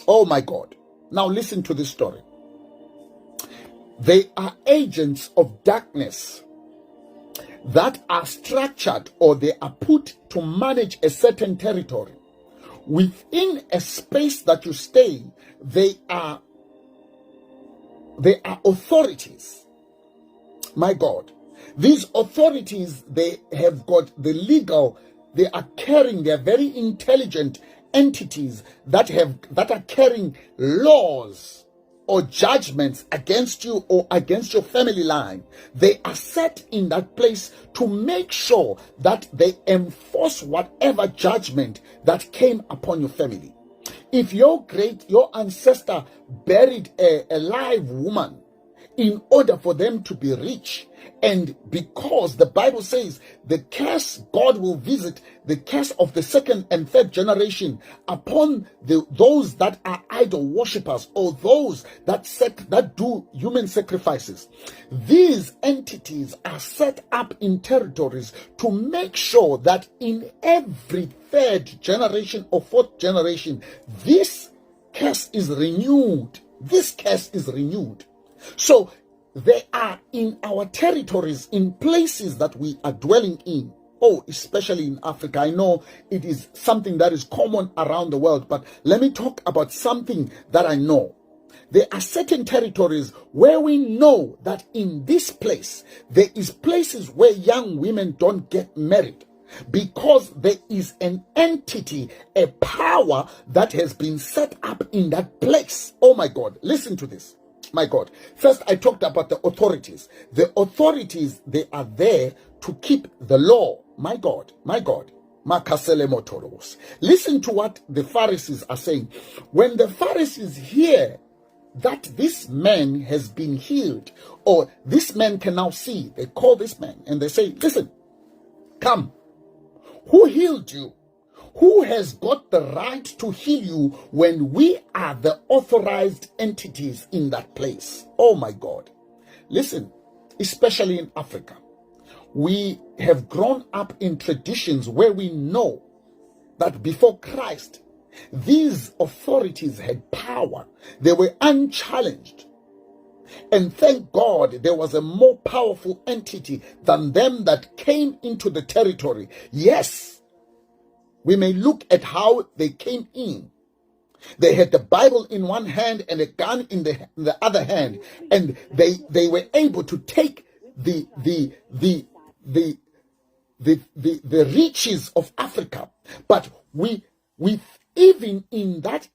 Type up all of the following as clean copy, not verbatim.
Oh my God. Now listen to this story. They are agents of darkness that are structured, or they are put to manage a certain territory. Within a space that you stay, they are authorities. My God. These authorities, they have got the legal, they are very intelligent entities that are carrying laws or judgments against you or against your family line. They are set in that place to make sure that they enforce whatever judgment that came upon your family. If your ancestor buried a live woman in order for them to be rich, and because the Bible says the curse, God will visit the curse of the second and third generation upon those that are idol worshippers, or those that do human sacrifices. These entities are set up in territories to make sure that in every third generation or fourth generation, this curse is renewed. This curse is renewed. So they are in our territories, in places that we are dwelling in. Oh, especially in Africa. I know it is something that is common around the world, but let me talk about something that I know. There are certain territories where we know that in this place, there is places where young women don't get married, because there is an entity, a power that has been set up in that place. Oh my God, listen to this. My God. First, I talked about the authorities. The authorities, they are there to keep the law. My God, my God. Listen to what the Pharisees are saying. When the Pharisees hear that this man has been healed, or this man can now see, they call this man and they say, listen, come. Who healed you? Who has got the right to heal you when we are the authorized entities in that place? Oh my God. Listen, especially in Africa, we have grown up in traditions where we know that before Christ, these authorities had power. They were unchallenged. And thank God there was a more powerful entity than them that came into the territory. Yes, we may look at how they came in. They had the Bible in one hand and a gun in the other hand, and they were able to take the riches of Africa. But we even in that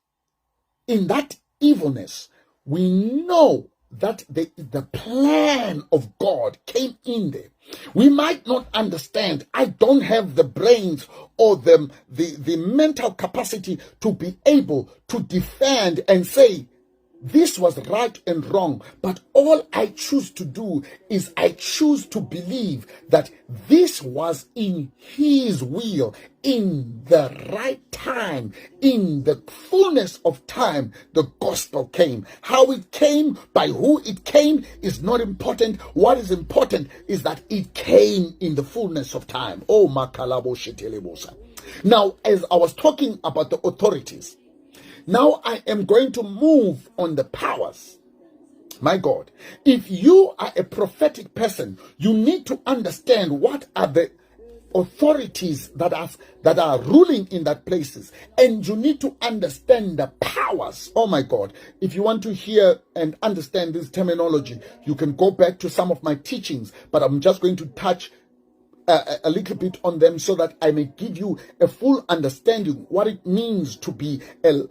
evilness, we know that the plan of God came in there. We might not understand. I don't have the brains or the mental capacity to be able to defend and say this was right and wrong. But all I choose to do is I choose to believe that this was in His will, in the right time, in the fullness of time. The gospel came. How it came, by who it came, is not important. What is important is that it came in the fullness of time. Oh, makalabo shetelebosa. Now, as I was talking about the authorities, now I am going to move on the powers. My God, if you are a prophetic person, you need to understand what are the authorities that are ruling in that places, and you need to understand the powers. Oh my God, if you want to hear and understand this terminology, you can go back to some of my teachings, but I'm just going to touch a little bit on them so that I may give you a full understanding what it means to be a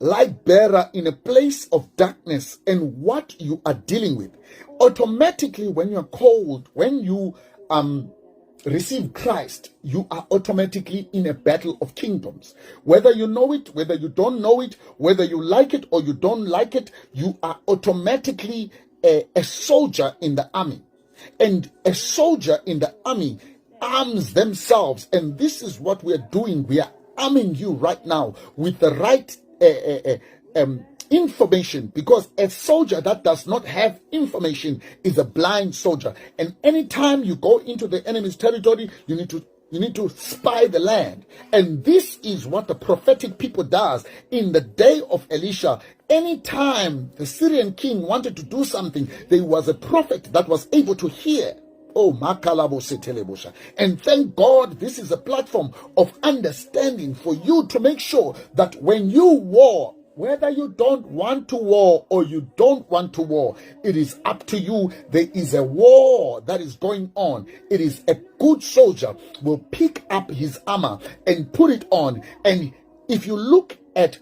light bearer in a place of darkness and what you are dealing with. Automatically, when you're called, when you receive Christ, you are automatically in a battle of kingdoms. Whether you know it, whether you don't know it, whether you like it or you don't like it, you are automatically a soldier in the army. And a soldier in the army arms themselves, and this is what we are doing. We are arming you right now with the right information, because a soldier that does not have information is a blind soldier. And anytime you go into the enemy's territory, you need to You need to spy the land. And this is what the prophetic people does in the day of Elisha. Anytime the Syrian king wanted to do something, there was a prophet that was able to hear. Oh, Makalabose Telebosha. And thank God this is a platform of understanding for you to make sure that when you war, whether you don't want to war or you don't want to war, it is up to you. There is a war that is going on. It is a good soldier will pick up his armor and put it on. And if you look at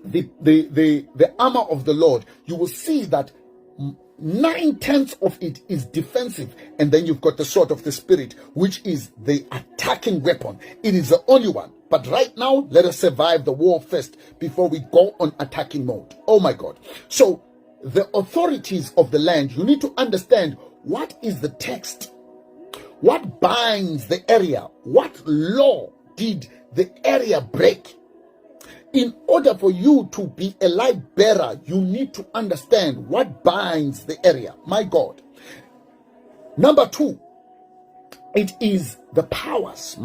the armor of the Lord, you will see that 9/10 of it is defensive, and then you've got the sword of the Spirit, which is the attacking weapon. It is the only one. But right now, let us survive the war first before we go on attacking mode. Oh my God. So the authorities of the land, you need to understand what is the text, what binds the area, what law did the area break. In order for you to be a light bearer, you need to understand what binds the area. My God. Number 2, it is the powers.